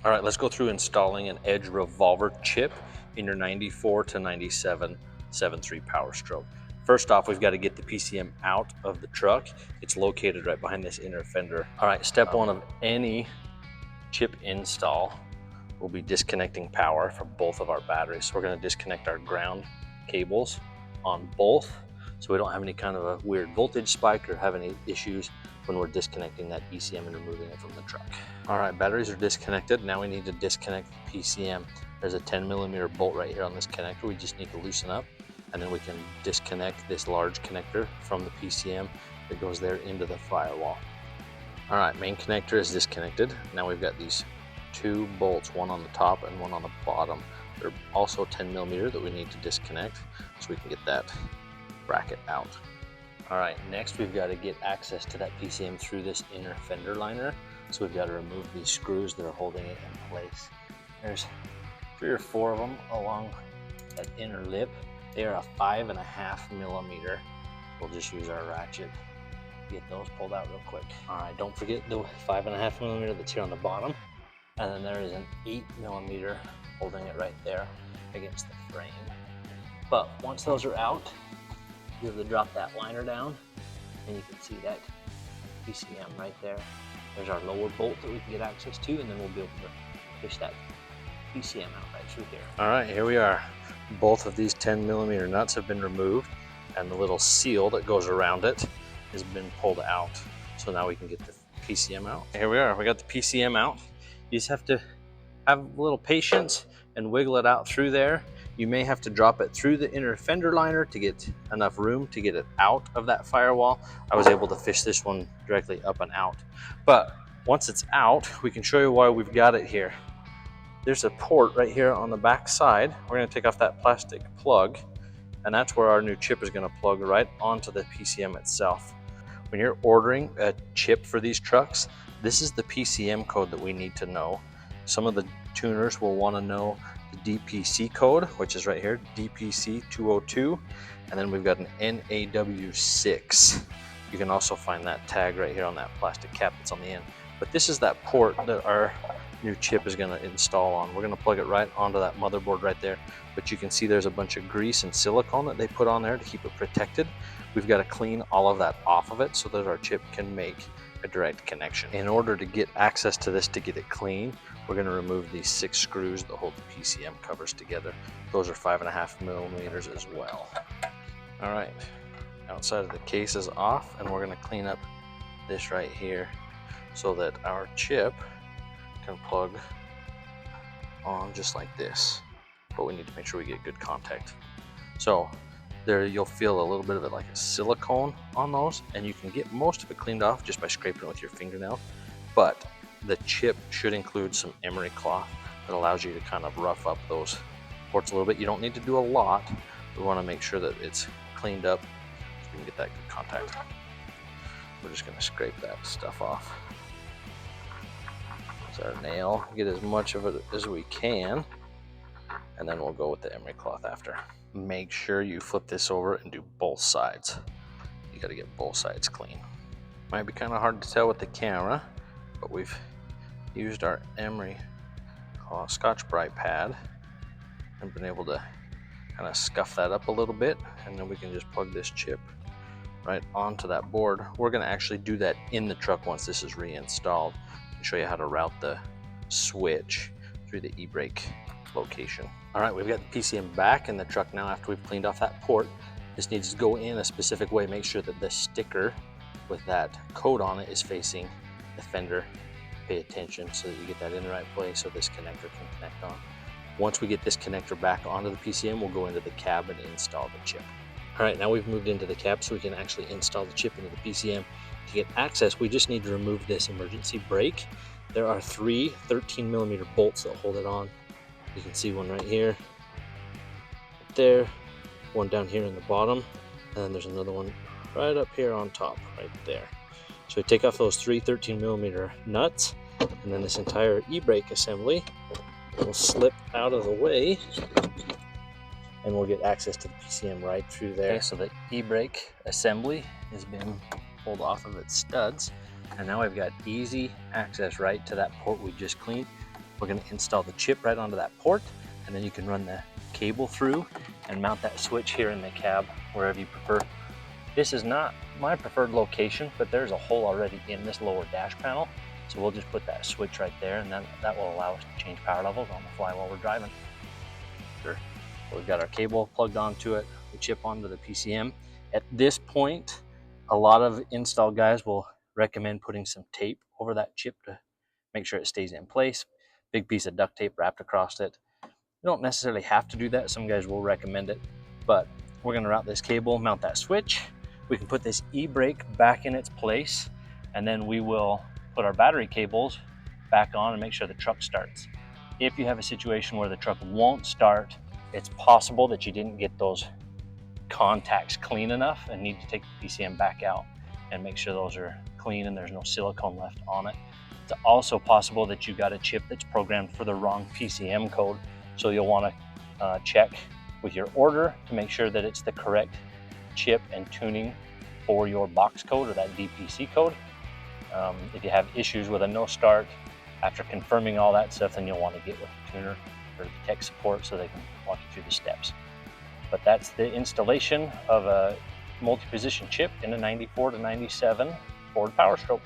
All right, let's go through installing an Edge Revolver chip in your 94 to 97 7.3 Power Stroke. First off, we've got to get the PCM out of the truck. It's located right behind this inner fender. All right, step one of any chip install will be disconnecting power from both of our batteries. So we're going to disconnect our ground cables on both so we don't have any kind of a weird voltage spike or have any issues when we're disconnecting that PCM and removing it from the truck. All right, batteries are disconnected. Now we need to disconnect the PCM. There's a 10mm bolt right here on this connector. We just need to loosen up, and then we can disconnect this large connector from the PCM that goes there into the firewall. All right, main connector is disconnected. Now we've got these two bolts, one on the top and one on the bottom. They're also 10mm that we need to disconnect so we can get that bracket out. All right, next we've got to get access to that PCM through this inner fender liner. So we've got to remove these screws that are holding it in place. There's 3 or 4 of them along that inner lip. They are a 5.5mm. We'll just use our ratchet to get those pulled out real quick. All right, don't forget the 5.5mm that's here on the bottom. And then there is an 8mm holding it right there against the frame. But once those are out, you have to drop that liner down, and you can see that PCM right there. There's our lower bolt that we can get access to, and then we'll be able to fish that PCM out right through here. All right, here we are. Both of these 10mm nuts have been removed, and the little seal that goes around it has been pulled out. So now we can get the PCM out. Here we are, we got the PCM out. You just have to have a little patience and wiggle it out through there. You may have to drop it through the inner fender liner to get enough room to get it out of that firewall. I was able to fish this one directly up and out. But once it's out, we can show you why we've got it here. There's a port right here on the back side. We're going to take off that plastic plug, and that's where our new chip is going to plug right onto the PCM itself. When you're ordering a chip for these trucks, this is the PCM code that we need to know. Some of the tuners will want to know the DPC code, which is right here, DPC 202, and then we've got an NAW6. You can also find that tag right here on that plastic cap that's on the end. But this is that port that our new chip is going to install on. We're going to plug it right onto that motherboard right there, but you can see there's a bunch of grease and silicone that they put on there to keep it protected. We've got to clean all of that off of it so that our chip can make a direct connection. In order to get access to this, to get it clean, we're going to remove these 6 screws that hold the PCM covers together. Those are 5.5mm as well. All right, outside of the case is off, and we're going to clean up this right here so that our chip can plug on just like this. But we need to make sure we get good contact. So there you'll feel a little bit of it like a silicone on those, and you can get most of it cleaned off just by scraping it with your fingernail. But the chip should include some emery cloth that allows you to kind of rough up those ports a little bit. You don't need to do a lot. We want to make sure that it's cleaned up so we can get that good contact. We're just going to scrape that stuff off with our nail, get as much of it as we can, and then we'll go with the emery cloth after. Make sure you flip this over and do both sides. You got to get both sides clean. Might be kind of hard to tell with the camera, but we've used our emery Scotch-Brite pad and been able to kind of scuff that up a little bit, and then we can just plug this chip right onto that board. We're going to actually do that in the truck once this is reinstalled and show you how to route the switch through the e-brake location. All right, we've got the PCM back in the truck now after we've cleaned off that port. This needs to go in a specific way. Make sure that the sticker with that code on it is facing the fender. Pay attention so that you get that in the right place so this connector can connect on. Once we get this connector back onto the PCM, we'll go into the cab and install the chip. All right, now we've moved into the cab so we can actually install the chip into the PCM. To get access, we just need to remove this emergency brake. There are 3 13mm bolts that hold it on. You can see one right here, right there, one down here in the bottom, and then there's another one right up here on top, right there. So we take off those 3 13mm nuts, and then this entire e-brake assembly will slip out of the way, and we'll get access to the PCM right through there. Okay, so the e-brake assembly has been pulled off of its studs, and now we've got easy access right to that port we just cleaned. We're going to install the chip right onto that port, and then you can run the cable through and mount that switch here in the cab, wherever you prefer. This is not my preferred location, but there's a hole already in this lower dash panel. So we'll just put that switch right there, and then that will allow us to change power levels on the fly while we're driving. Sure. So we've got our cable plugged onto it, the chip onto the PCM. At this point, a lot of install guys will recommend putting some tape over that chip to make sure it stays in place. Big piece of duct tape wrapped across it. You don't necessarily have to do that. Some guys will recommend it, but we're going to route this cable, mount that switch. We can put this e-brake back in its place, and then we will put our battery cables back on and make sure the truck starts. If you have a situation where the truck won't start, it's possible that you didn't get those contacts clean enough and need to take the PCM back out and make sure those are clean and there's no silicone left on it. It's also possible that you got a chip that's programmed for the wrong PCM code. So you'll want to check with your order to make sure that it's the correct chip and tuning for your box code or that DPC code. If you have issues with a no start, after confirming all that stuff, then you'll want to get with the tuner or the tech support so they can walk you through the steps. But that's the installation of a multi-position chip in a 94 to 97 Ford Power Stroke.